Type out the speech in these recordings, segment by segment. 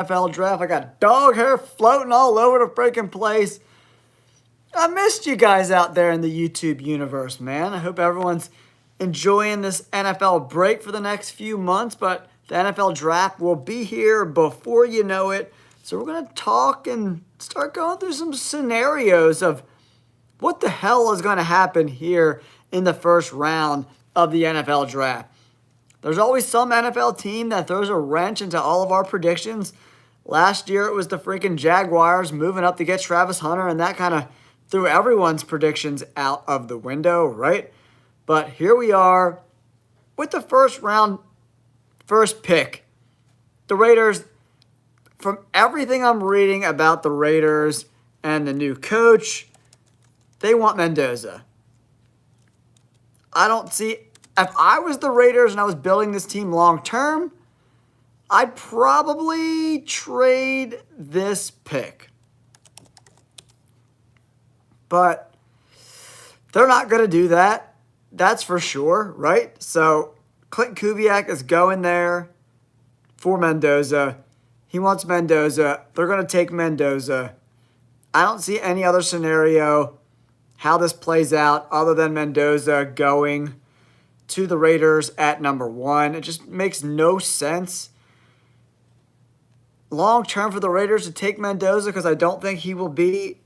NFL draft. I got dog hair floating all over the freaking place. I missed you guys out there in the YouTube universe, man. I hope everyone's enjoying this NFL break for the next few months, but the NFL draft will be here before you know it. So we're going to talk and start going through some scenarios of what the hell is going to happen here in the first round of the NFL draft. There's always some NFL team that throws a wrench into all of our predictions. Last year, it was the freaking Jaguars moving up to get Travis Hunter, and that kind of threw everyone's predictions out of the window, right? But here we are with the first pick. The Raiders, from everything I'm reading about the Raiders and the new coach, they want Mendoza. I don't see, if I was the Raiders and I was building this team long term, I'd probably trade this pick. But they're not going to do that. That's for sure, right? So Clint Kubiak is going there for Mendoza. He wants Mendoza. They're going to take Mendoza. I don't see any other scenario how this plays out other than Mendoza going to the Raiders at number 1. It just makes no sense long term for the Raiders to take Mendoza because I don't think he will be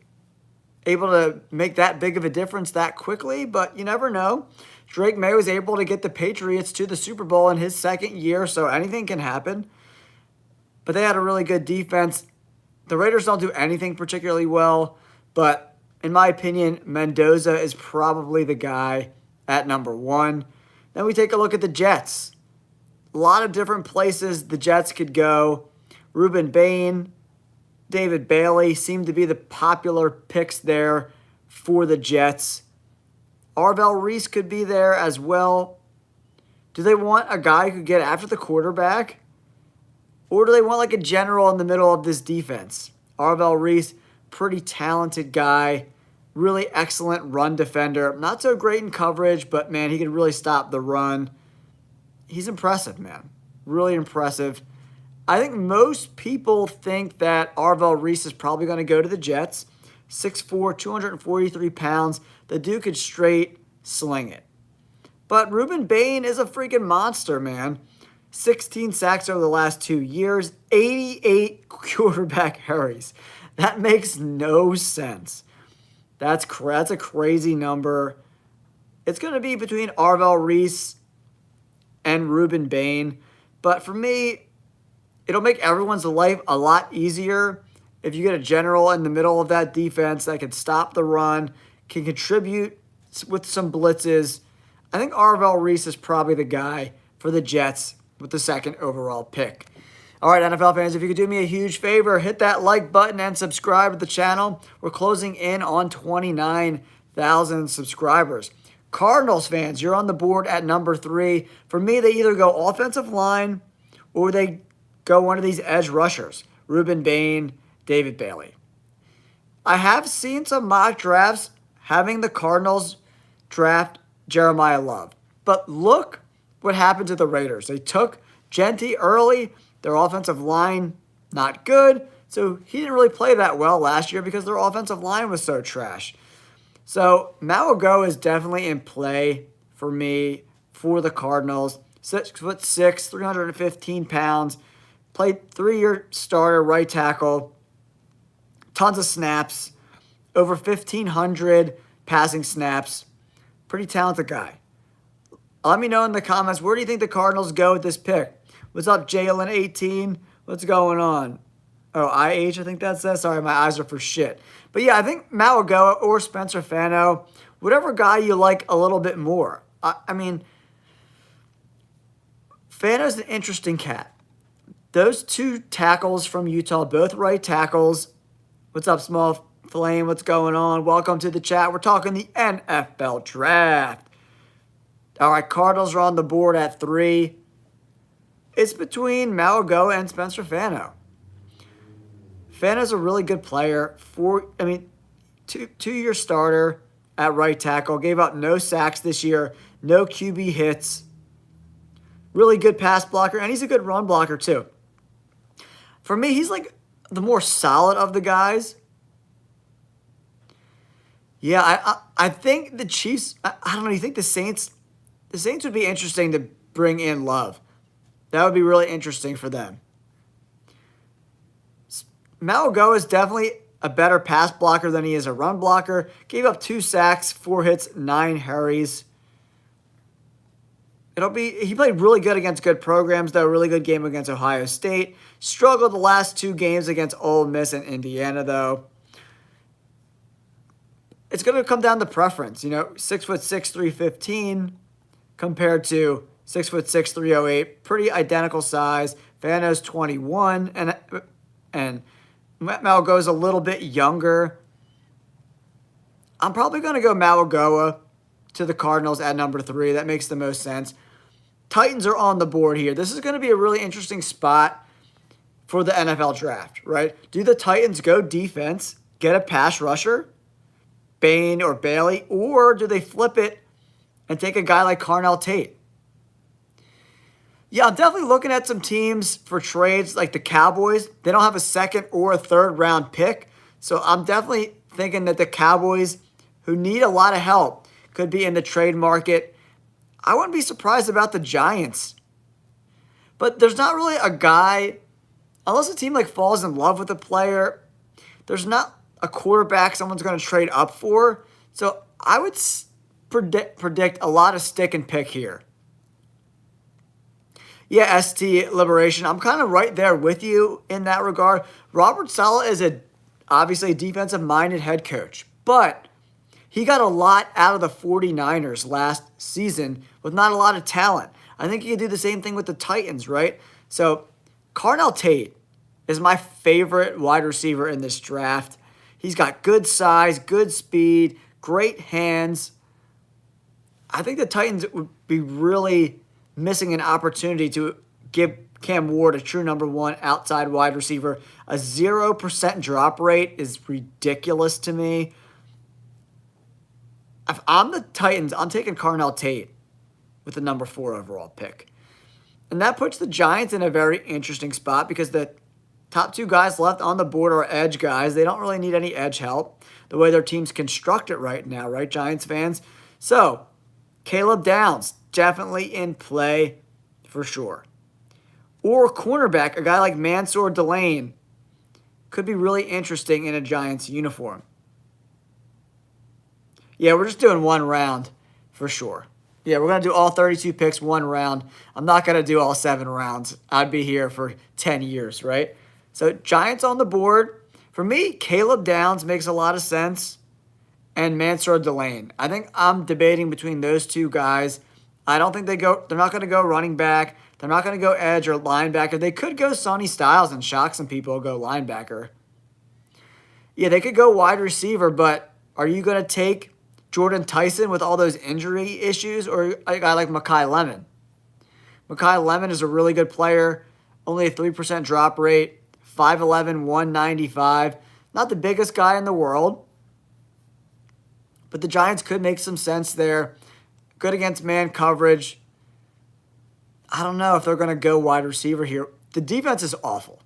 able to make that big of a difference that quickly, but you never know. Drake May was able to get the Patriots to the Super Bowl in his second year, so anything can happen. But they had a really good defense. The Raiders don't do anything particularly well, but in my opinion, Mendoza is probably the guy at number 1. Then we take a look at the Jets. A lot of different places the Jets could go. Ruben Bain, David Bailey seem to be the popular picks there for the Jets. Arvell Reese could be there as well. Do they want a guy who could get after the quarterback? Or do they want like a general in the middle of this defense? Arvell Reese, pretty talented guy. Really excellent run defender. Not so great in coverage, but man, he can really stop the run. He's impressive, man. Really impressive. I think most people think that Arvell Reese is probably going to go to the Jets. 6'4", 243 pounds. The dude could straight sling it. But Ruben Bain is a freaking monster, man. 16 sacks over the last 2 years. 88 quarterback hurries. That makes no sense. That's a crazy number. It's going to be between Arvell Reese and Ruben Bain. But for me, it'll make everyone's life a lot easier if you get a general in the middle of that defense that can stop the run, can contribute with some blitzes. I think Arvell Reese is probably the guy for the Jets with the second overall pick. All right, NFL fans, if you could do me a huge favor, hit that like button and subscribe to the channel. We're closing in on 29,000 subscribers. Cardinals fans, you're on the board at number 3. For me, they either go offensive line or they go one of these edge rushers, Ruben Bain, David Bailey. I have seen some mock drafts having the Cardinals draft Jeremiah Love. But look what happened to the Raiders. They took Gentry early. Their offensive line, not good. So he didn't really play that well last year because their offensive line was so trash. So Malago is definitely in play for me for the Cardinals. 6'6", 315 pounds. Played 3-year starter, right tackle. Tons of snaps. Over 1,500 passing snaps. Pretty talented guy. Let me know in the comments, where do you think the Cardinals go with this pick? What's up, Jalen18? What's going on? Oh, I think that says. Sorry, my eyes are for shit. But yeah, I think Malago or Spencer Fano, whatever guy you like a little bit more. I mean, Fano's an interesting cat. Those 2 tackles from Utah, both right tackles. What's up, Small Flame? What's going on? Welcome to the chat. We're talking the NFL draft. All right, Cardinals are on the board at 3. It's between Malago and Spencer Fano. Fano's a really good player. Two-year starter at right tackle. Gave up no sacks this year. No QB hits. Really good pass blocker, and he's a good run blocker too. For me, he's like the more solid of the guys. Yeah, I think the Chiefs. I don't know. You think the Saints? The Saints would be interesting to bring in Love. That would be really interesting for them. Malago is definitely a better pass blocker than he is a run blocker. Gave up 2 sacks, 4 hits, 9 hurries. He played really good against good programs, though. Really good game against Ohio State. Struggled the last 2 games against Ole Miss and Indiana, though. It's going to come down to preference. 6'6", 315 compared to 6'6", 308. Pretty identical size. Fano's 21, and Malago's a little bit younger. I'm probably going to go Malagoa to the Cardinals at number 3. That makes the most sense. Titans are on the board here. This is going to be a really interesting spot for the NFL draft, right? Do the Titans go defense, get a pass rusher, Bain or Bailey, or do they flip it and take a guy like Carnell Tate? Yeah, I'm definitely looking at some teams for trades like the Cowboys. They don't have a second or a third round pick. So I'm definitely thinking that the Cowboys, who need a lot of help, could be in the trade market. I wouldn't be surprised about the Giants. But there's not really a guy, unless a team like falls in love with a player, there's not a quarterback someone's going to trade up for. So I would predict a lot of stick and pick here. Yeah, ST Liberation. I'm kind of right there with you in that regard. Robert Saleh is obviously a defensive-minded head coach, but he got a lot out of the 49ers last season with not a lot of talent. I think he could do the same thing with the Titans, right? So Carnell Tate is my favorite wide receiver in this draft. He's got good size, good speed, great hands. I think the Titans would be really missing an opportunity to give Cam Ward a true number 1 outside wide receiver. A 0% drop rate is ridiculous to me. If I'm the Titans, I'm taking Carnell Tate with the number 4 overall pick. And that puts the Giants in a very interesting spot because the top 2 guys left on the board are edge guys. They don't really need any edge help the way their team's constructed right now, right, Giants fans? So, Caleb Downs, definitely in play for sure. Or cornerback, a guy like Mansour Delane, could be really interesting in a Giants uniform. Yeah, we're just doing 1 round for sure. Yeah, we're going to do all 32 picks 1 round. I'm not going to do all 7 rounds. I'd be here for 10 years, right? So Giants on the board. For me, Caleb Downs makes a lot of sense. And Mansour Delane. I think I'm debating between those 2 guys. I don't think they're not going to go running back. They're not going to go edge or linebacker. They could go Sonny Styles and shock some people, go linebacker. Yeah, they could go wide receiver, but are you going to take Jordan Tyson with all those injury issues or a guy like Mekhi Lemon? Mekhi Lemon is a really good player, only a 3% drop rate, 5'11", 195. Not the biggest guy in the world, but the Giants could make some sense there. Good against man coverage. I don't know if they're going to go wide receiver here. The defense is awful,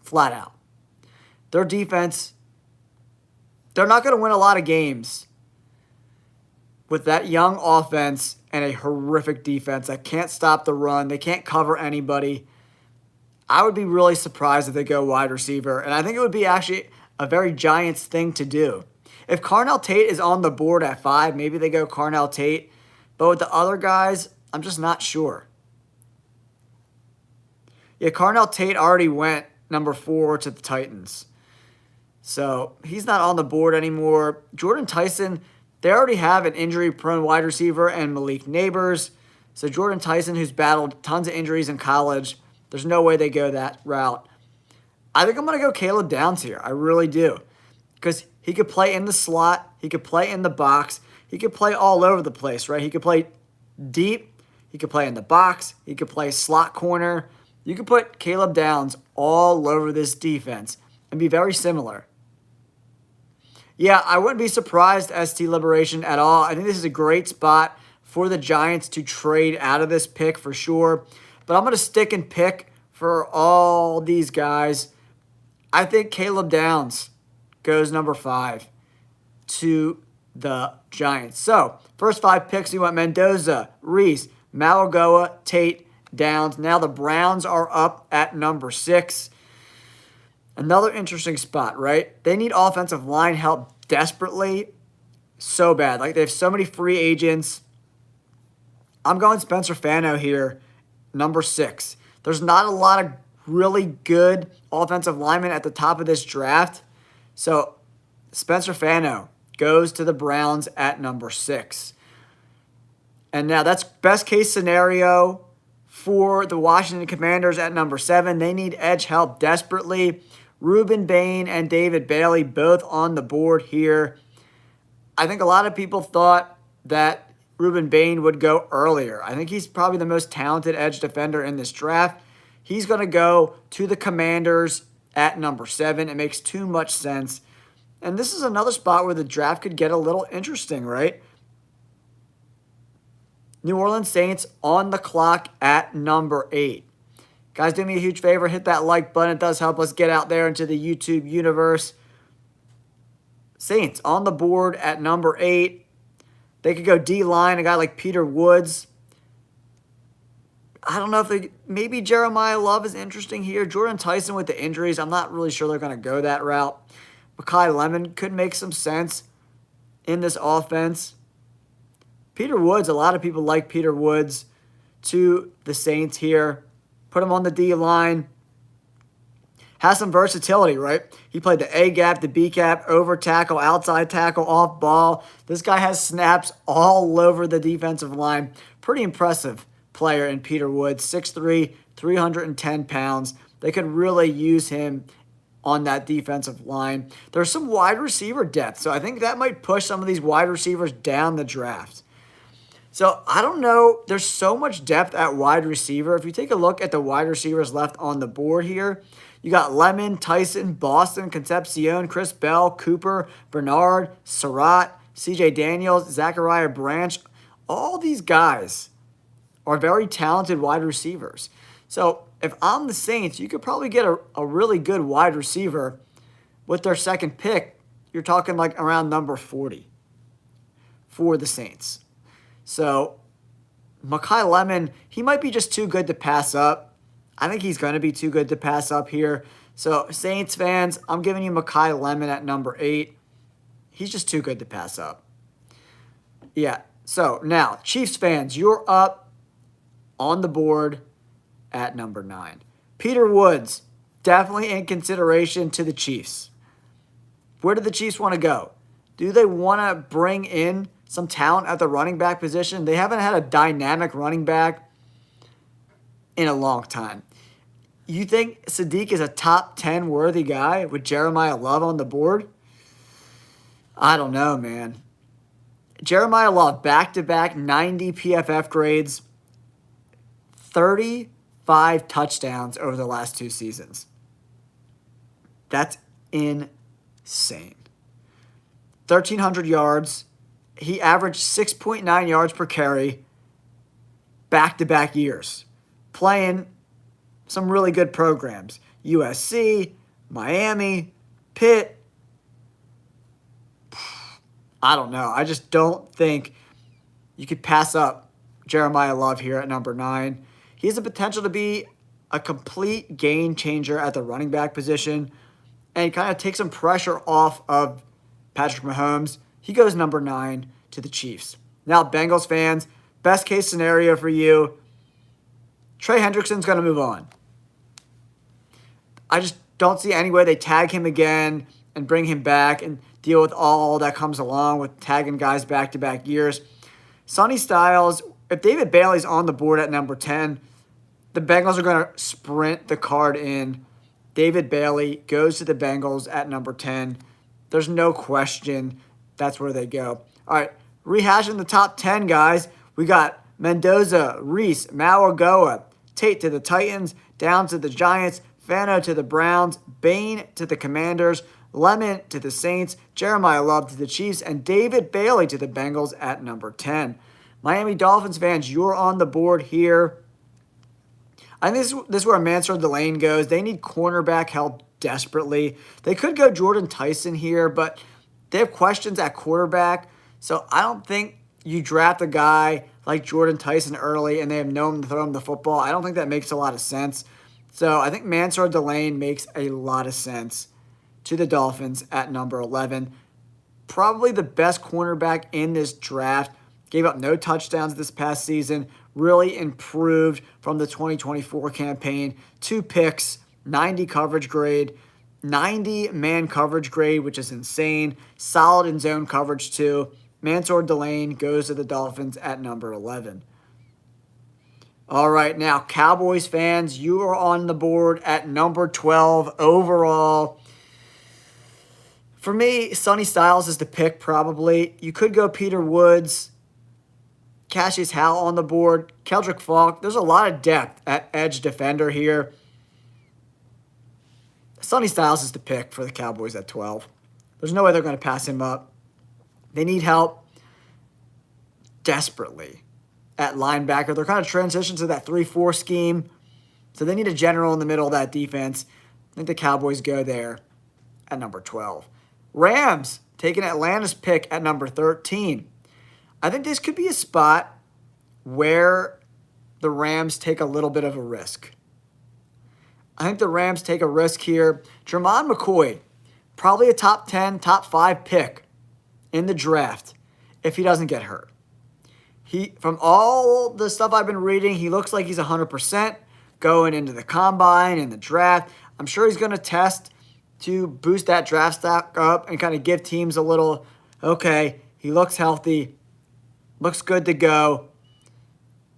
flat out. Their defense, they're not going to win a lot of games with that young offense and a horrific defense that can't stop the run. They can't cover anybody. I would be really surprised if they go wide receiver, and I think it would be actually a very Giants thing to do. If Carnell Tate is on the board at 5, maybe they go Carnell Tate. But with the other guys, I'm just not sure. Yeah, Carnell Tate already went number 4 to the Titans. So he's not on the board anymore. Jordan Tyson, they already have an injury-prone wide receiver and Malik Neighbors. So Jordan Tyson, who's battled tons of injuries in college, there's no way they go that route. I think I'm going to go Caleb Downs here. I really do. Because he could play in the slot. He could play in the box. He could play all over the place, right? He could play deep. He could play in the box. He could play slot corner. You could put Caleb Downs all over this defense and be very similar. Yeah, I wouldn't be surprised, ST Liberation, at all. I think this is a great spot for the Giants to trade out of this pick for sure. But I'm going to stick and pick for all these guys. I think Caleb Downs goes number 5 to the Giants. So, first 5 picks, we went Mendoza, Reese, Mauigoa, Tate, Downs. Now the Browns are up at number 6. Another interesting spot, right? They need offensive line help desperately, so bad. Like, they have so many free agents. I'm going Spencer Fano here, number 6. There's not a lot of really good offensive linemen at the top of this draft. So, Spencer Fano goes to the Browns at number 6. And now that's best case scenario for the Washington Commanders at number 7. They need edge help desperately. Ruben Bain and David Bailey both on the board here. I think a lot of people thought that Ruben Bain would go earlier. I think he's probably the most talented edge defender in this draft. He's going to go to the Commanders at number 7. It makes too much sense. And this is another spot where the draft could get a little interesting, right? New Orleans Saints on the clock at number 8. Guys, do me a huge favor. Hit that like button. It does help us get out there into the YouTube universe. Saints on the board at number 8. They could go D-line, a guy like Peter Woods. I don't know if maybe Jeremiah Love is interesting here. Jordan Tyson with the injuries, I'm not really sure they're going to go that route. Makai Lemon could make some sense in this offense. Peter Woods, a lot of people like Peter Woods to the Saints here. Put him on the D-line. Has some versatility, right? He played the A-gap, the B-gap, over tackle, outside tackle, off ball. This guy has snaps all over the defensive line. Pretty impressive player in Peter Woods. 6'3", 310 pounds. They could really use him on that defensive line. There's some wide receiver depth, so I think that might push some of these wide receivers down the draft. So, I don't know. There's so much depth at wide receiver. If you take a look at the wide receivers left on the board here, you got Lemon, Tyson, Boston, Concepcion, Chris Bell, Cooper, Bernard, Surratt, CJ Daniels, Zachariah Branch. All these guys are very talented wide receivers. So, if I'm the Saints, you could probably get a really good wide receiver with their second pick. You're talking like around number 40 for the Saints. So, Makai Lemon, he might be just too good to pass up. I think he's going to be too good to pass up here. So, Saints fans, I'm giving you Makai Lemon at number 8. He's just too good to pass up. Yeah, so now, Chiefs fans, you're up on the board at number 9. Peter Woods, definitely in consideration to the Chiefs. Where do the Chiefs want to go? Do they want to bring in some talent at the running back position? They haven't had a dynamic running back in a long time. You think Sadiq is a top 10 worthy guy with Jeremiah Love on the board? I don't know, man. Jeremiah Love, back-to-back 90 PFF grades, 35 touchdowns over the last 2 seasons. That's insane. 1,300 yards. He averaged 6.9 yards per carry back-to-back years, playing some really good programs. USC, Miami, Pitt. I don't know. I just don't think you could pass up Jeremiah Love here at number 9. He has the potential to be a complete game changer at the running back position and kind of take some pressure off of Patrick Mahomes. He goes number 9 to the Chiefs. Now, Bengals fans, best case scenario for you, Trey Hendrickson's going to move on. I just don't see any way they tag him again and bring him back and deal with all that comes along with tagging guys back-to-back years. Sonny Styles, if David Bailey's on the board at number 10, the Bengals are going to sprint the card in. David Bailey goes to the Bengals at number 10. There's no question that's where they go. All right, rehashing the top 10, guys. We got Mendoza, Reese, Mauigoa, Tate to the Titans, Downs to the Giants, Fano to the Browns, Bain to the Commanders, Lemon to the Saints, Jeremiah Love to the Chiefs, and David Bailey to the Bengals at number 10. Miami Dolphins fans, you're on the board here. I think this is where Mansour Delane goes. They need cornerback help desperately. They could go Jordan Tyson here, but they have questions at quarterback. So I don't think you draft a guy like Jordan Tyson early and they have no one to throw him the football. I don't think that makes a lot of sense. So I think Mansour Delane makes a lot of sense to the Dolphins at number 11. Probably the best cornerback in this draft. Gave up no touchdowns this past season. Really improved from the 2024 campaign. 2 picks, 90 coverage grade, 90 man coverage grade, which is insane. Solid in zone coverage too. Mansour Delane goes to the Dolphins at number 11. All right, now, Cowboys fans, you are on the board at number 12 overall. For me, Sonny Styles is the pick probably. You could go Peter Woods, Cassius Howell on the board, Keldrick Falk. There's a lot of depth at edge defender here. Sonny Styles is the pick for the Cowboys at 12. There's no way they're going to pass him up. They need help desperately at linebacker. They're kind of transitioning to that 3-4 scheme, so they need a general in the middle of that defense. I think the Cowboys go there at number 12. Rams taking Atlanta's pick at number 13. I think this could be a spot where the Rams take a little bit of a risk. I think the Rams take a risk here. Jermon McCoy, probably a top 10, top 5 pick in the draft if he doesn't get hurt. From all the stuff I've been reading, he looks like he's 100% going into the combine and the draft. I'm sure he's going to test to boost that draft stock up and kind of give teams a little, okay, he looks healthy, looks good to go.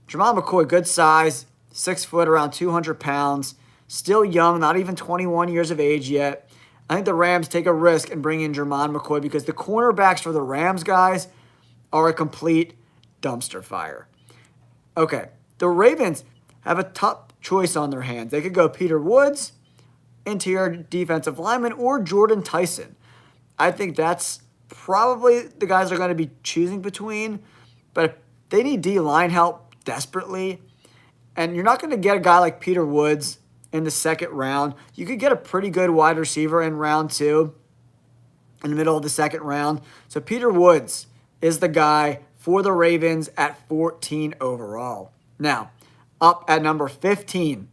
Jermon McCoy, good size, 6 foot, around 200 pounds, still young, not even 21 years of age yet. I think the Rams take a risk and bring in Jermon McCoy because the cornerbacks for the Rams, guys, are a complete dumpster fire. Okay, the Ravens have a tough choice on their hands. They could go Peter Woods, interior defensive lineman, or Jordan Tyson. I think that's probably the guys they're going to be choosing between, but they need D-line help desperately, and you're not going to get a guy like Peter Woods in the second round. You could get a pretty good wide receiver in round 2, in the middle of the second round. So Peter Woods is the guy for the Ravens at 14 overall. Now, up at number 15.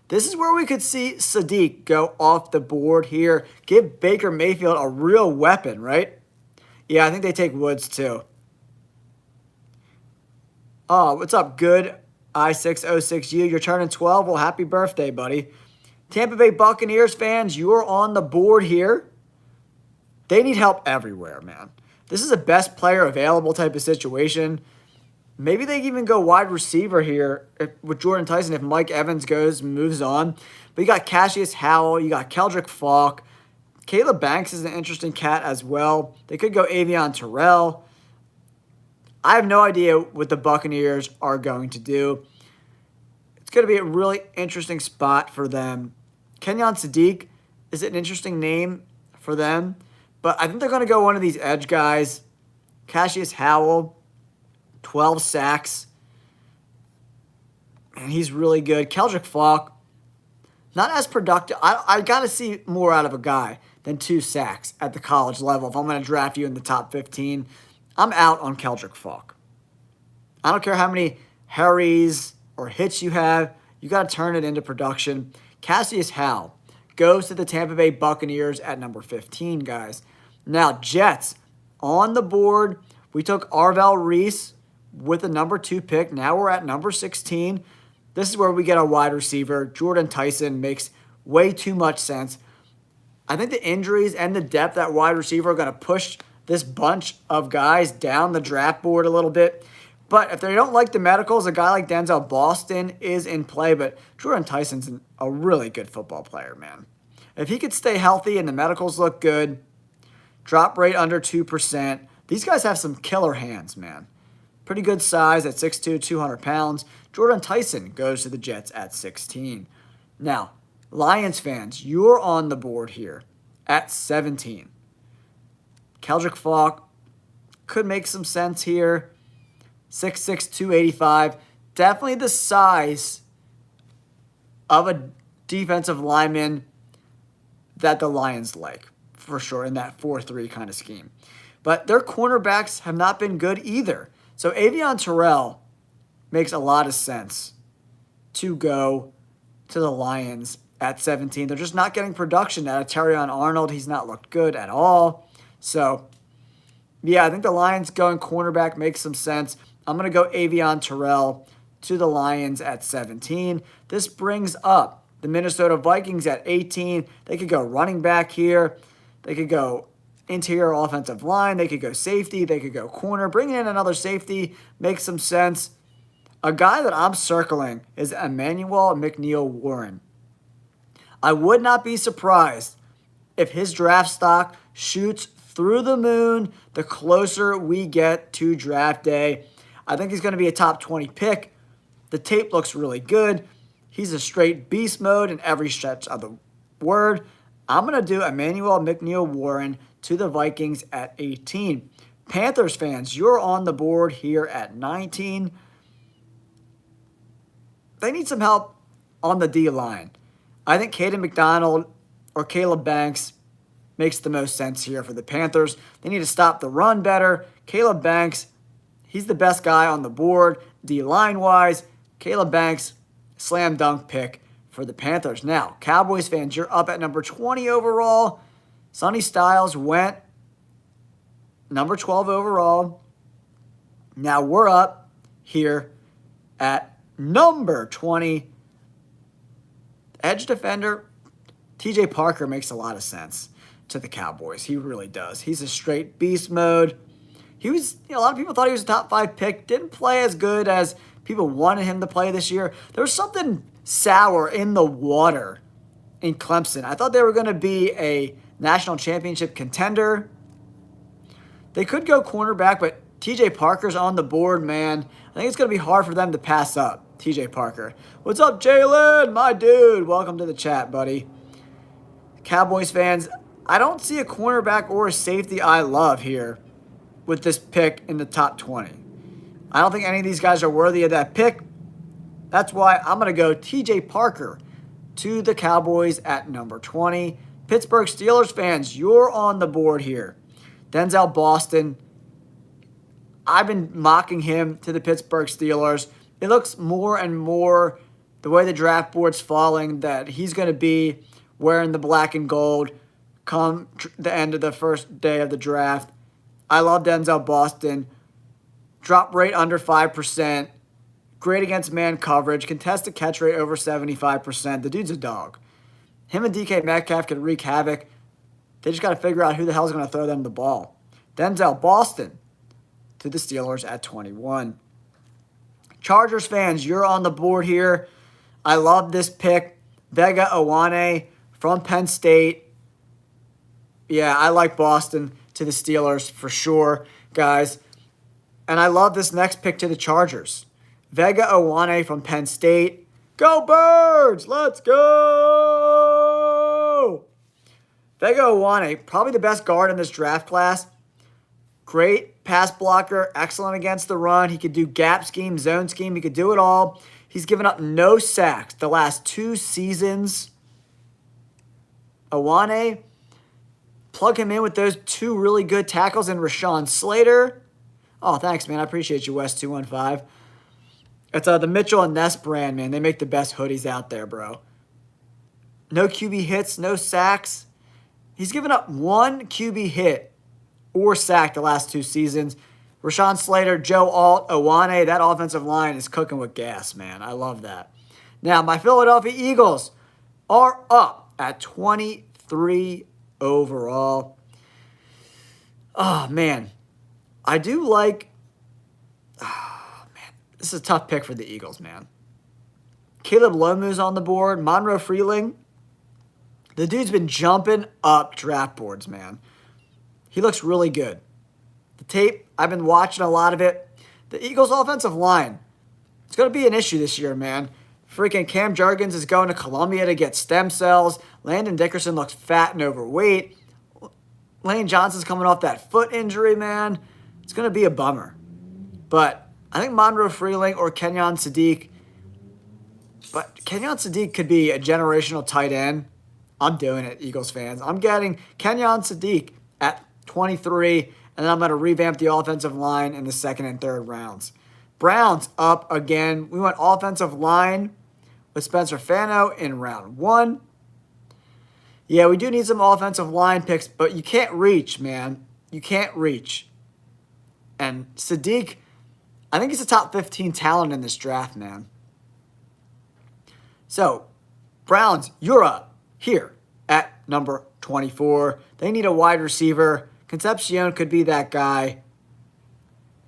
This is where we could see Sadiq go off the board here. Give Baker Mayfield a real weapon, right? Yeah, I think they take Woods too. Oh, what's up, good I606U? You're turning 12. Well, happy birthday, buddy. Tampa Bay Buccaneers fans, you're on the board here. They need help everywhere, man. This is a best player available type of situation. Maybe they even go wide receiver here with Jordan Tyson if Mike Evans moves on. But you got Cassius Howell, you got Keldrick Falk. Caleb Banks is an interesting cat as well. They could go Avion Terrell. I have no idea what the Buccaneers are going to do. It's going to be a really interesting spot for them. Kenyon Sadiq is an interesting name for them. But I think they're going to go one of these edge guys. Cassius Howell, 12 sacks. And he's really good. Keldrick Falk, not as productive. I got to see more out of a guy than 2 sacks at the college level. If I'm going to draft you in the top 15, I'm out on Keldrick Falk. I don't care how many hurries or hits you have. You got to turn it into production. Cassius Howell goes to the Tampa Bay Buccaneers at number 15, guys. Now, Jets on the board. We took Arvell Reese with the number 2 pick. Now we're at number 16. This is where we get a wide receiver. Jordan Tyson makes way too much sense. I think the injuries and the depth at wide receiver are going to push this bunch of guys down the draft board a little bit. But if they don't like the medicals, a guy like Denzel Boston is in play. But Jordan Tyson's a really good football player, man. If he could stay healthy and the medicals look good, drop rate under 2%. These guys have some killer hands, man. Pretty good size at 6'2", 200 pounds. Jordan Tyson goes to the Jets at 16. Now, Lions fans, you're on the board here at 17. Keldrick Falk could make some sense here. 6'6", 285. Definitely the size of a defensive lineman that the Lions like, for sure, in that 4-3 kind of scheme. But their cornerbacks have not been good either. So Avion Terrell makes a lot of sense to go to the Lions at 17. They're just not getting production out of Terrion Arnold. He's not looked good at all. So, yeah, I think the Lions going cornerback makes some sense. I'm going to go Avion Terrell to the Lions at 17. This brings up the Minnesota Vikings at 18. They could go running back here. They could go interior offensive line. They could go safety. They could go corner. Bringing in another safety makes some sense. A guy that I'm circling is Emmanuel McNeill-Warren. I would not be surprised if his draft stock shoots through the moon the closer we get to draft day. I think he's going to be a top 20 pick. The tape looks really good. He's a straight beast mode in every stretch of the word. I'm going to do Emmanuel McNeill-Warren to the Vikings at 18. Panthers fans, you're on the board here at 19. They need some help on the D-line. I think Caden McDonald or Caleb Banks makes the most sense here for the Panthers. They need to stop the run better. Caleb Banks, he's the best guy on the board D-line-wise. Caleb Banks, slam dunk pick for the Panthers. Now, Cowboys fans, you're up at number 20 overall. Sonny Styles went number 12 overall. Now we're up here at number 20. Edge defender, TJ Parker makes a lot of sense to the Cowboys. He really does. He's a straight beast mode. He was, a lot of people thought he was a top 5 pick. Didn't play as good as people wanted him to play this year. There was something sour in the water in Clemson. I thought they were going to be a national championship contender. They could go cornerback, but TJ Parker's on the board, man. I think it's going to be hard for them to pass up TJ Parker. What's up, Jalen? My dude. Welcome to the chat, buddy. Cowboys fans, I don't see a cornerback or a safety I love here with this pick in the top 20. I don't think any of these guys are worthy of that pick. That's why I'm going to go TJ Parker to the Cowboys at number 20. Pittsburgh Steelers fans, you're on the board here. Denzel Boston, I've been mocking him to the Pittsburgh Steelers. It looks more and more, the way the draft board's falling, that he's going to be wearing the black and gold come the end of the first day of the draft. I love Denzel Boston. Drop rate under 5%. Great against man coverage. Contested catch rate over 75%. The dude's a dog. Him and DK Metcalf can wreak havoc. They just got to figure out who the hell's going to throw them the ball. Denzel Boston to the Steelers at 21. Chargers fans, you're on the board here. I love this pick. Vega Ioane from Penn State. Yeah, I like Boston to the Steelers for sure, guys. And I love this next pick to the Chargers. Vega Ioane from Penn State. Go Birds! Let's go! Vega Ioane, probably the best guard in this draft class. Great pass blocker, excellent against the run. He could do gap scheme, zone scheme. He could do it all. He's given up no sacks the last 2 seasons. Ioane, plug him in with those 2 really good tackles and Rashawn Slater. Oh, thanks, man. I appreciate you, West215. It's the Mitchell and Ness brand, man. They make the best hoodies out there, bro. No QB hits, no sacks. He's given up 1 QB hit or sack the last 2 seasons. Rashawn Slater, Joe Alt, Ioane, that offensive line is cooking with gas, man. I love that. Now, my Philadelphia Eagles are up at 23 overall. Oh, man. I do like... Oh, man. This is a tough pick for the Eagles, man. Caleb Lomu's on the board. Monroe Freeling. The dude's been jumping up draft boards, man. He looks really good. The tape, I've been watching a lot of it. The Eagles' offensive line, it's going to be an issue this year, man. Freaking Cam Jurgens is going to Columbia to get stem cells. Landon Dickerson looks fat and overweight. Lane Johnson's coming off that foot injury, man. It's going to be a bummer. But I think Monroe Freeling or Kenyon Sadiq, But Kenyon Sadiq could be a generational tight end. I'm doing it, Eagles fans. I'm getting Kenyon Sadiq at 23, and then I'm going to revamp the offensive line in the second and third rounds. Browns up again. We went offensive line with Spencer Fano in round 1. Yeah, we do need some offensive line picks, but you can't reach, man. You can't reach. And Sadiq, I think he's a top 15 talent in this draft, man. So, Browns, you're up here at number 24. They need a wide receiver. Concepcion could be that guy.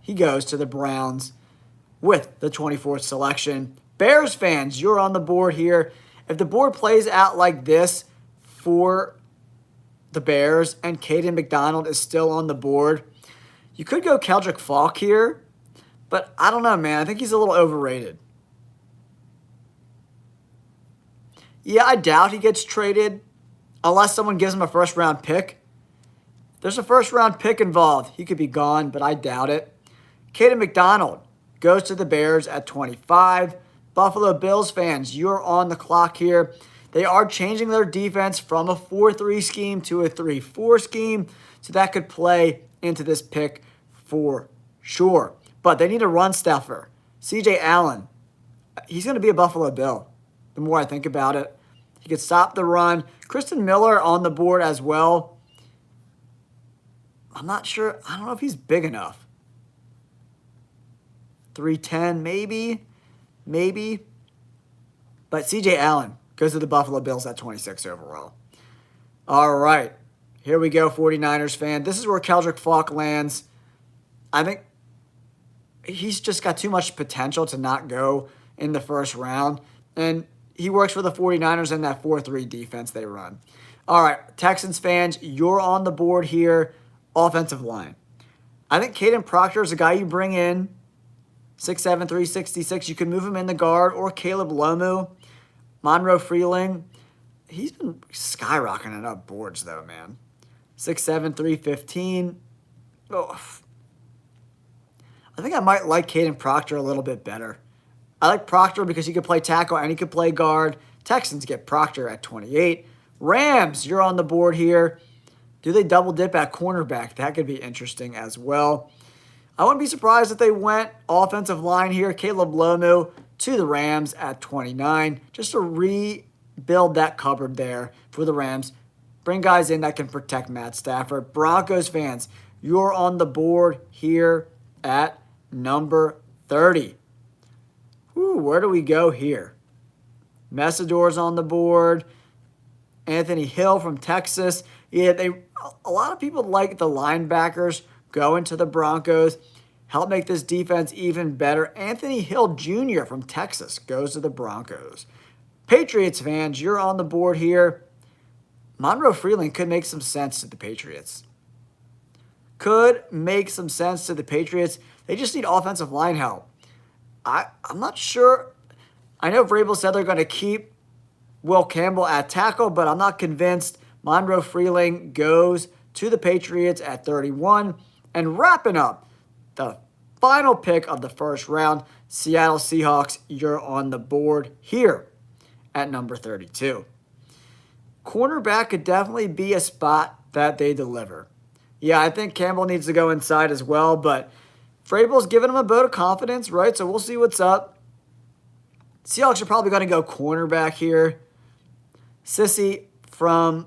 He goes to the Browns with the 24th selection. Bears fans, you're on the board here. If the board plays out like this for the Bears and Caden McDonald is still on the board, you could go Keldrick Falk here, but I don't know, man. I think he's a little overrated. Yeah, I doubt he gets traded unless someone gives him a first-round pick. If there's a first-round pick involved, he could be gone, but I doubt it. Caden McDonald goes to the Bears at 25. Buffalo Bills fans, you're on the clock here. They are changing their defense from a 4-3 scheme to a 3-4 scheme, so that could play into this pick for sure. But they need a run stuffer. C.J. Allen, he's going to be a Buffalo Bill. The more I think about it, he could stop the run. Kristen Miller on the board as well. I'm not sure. I don't know if he's big enough. 310, maybe. But C.J. Allen goes to the Buffalo Bills at 26 overall. All right. Here we go, 49ers fan. This is where Keldrick Falk lands. I think he's just got too much potential to not go in the first round. And he works for the 49ers in that 4-3 defense they run. All right, Texans fans, you're on the board here. Offensive line. I think Caden Proctor is a guy you bring in. 6'7", 366. You can move him in the guard, or Caleb Lomu. Monroe Freeling. He's been skyrocketing up boards, though, man. 6'7", 315. Oh. I think I might like Caden Proctor a little bit better. I like Proctor because he could play tackle and he could play guard. Texans get Proctor at 28. Rams, you're on the board here. Do they double dip at cornerback? That could be interesting as well. I wouldn't be surprised if they went offensive line here. Caleb Lomu to the Rams at 29. Just to rebuild that cupboard there for the Rams. Bring guys in that can protect Matt Stafford. Broncos fans, you're on the board here at number 30. Ooh, where do we go here? Messidor's on the board. Anthony Hill from Texas. Yeah, a lot of people like the linebackers going to the Broncos. Help make this defense even better. Anthony Hill Jr. from Texas goes to the Broncos. Patriots fans, you're on the board here. Monroe Freeling could make some sense to the Patriots. They just need offensive line help. I'm not sure. I know Vrabel said they're going to keep Will Campbell at tackle, but I'm not convinced. Monroe Freeling goes to the Patriots at 31. And wrapping up the final pick of the first round, Seattle Seahawks, you're on the board here at number 32. Cornerback could definitely be a spot that they deliver. Yeah, I think Campbell needs to go inside as well, but Vrabel's giving him a vote of confidence, right? So we'll see what's up. Seahawks are probably going to go cornerback here. Sissy from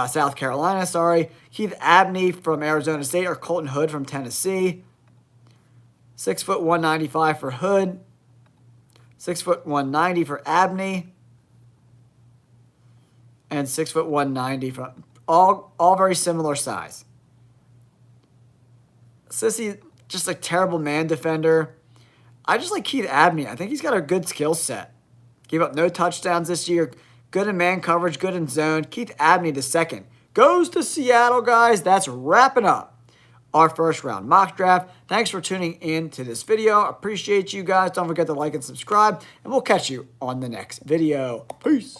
South Carolina, Keith Abney from Arizona State, or Colton Hood from Tennessee. 6 foot 195 for Hood. 6 foot 190 for Abney. And 6 foot 190 from all very similar size. Sissy, just a terrible man defender. I just like Keith Abney. I think he's got a good skill set. Gave up no touchdowns this year. Good in man coverage, good in zone. Keith Abney the second goes to Seattle, guys. That's wrapping up our first round mock draft. Thanks for tuning in to this video. Appreciate you guys. Don't forget to like and subscribe, and we'll catch you on the next video. Peace.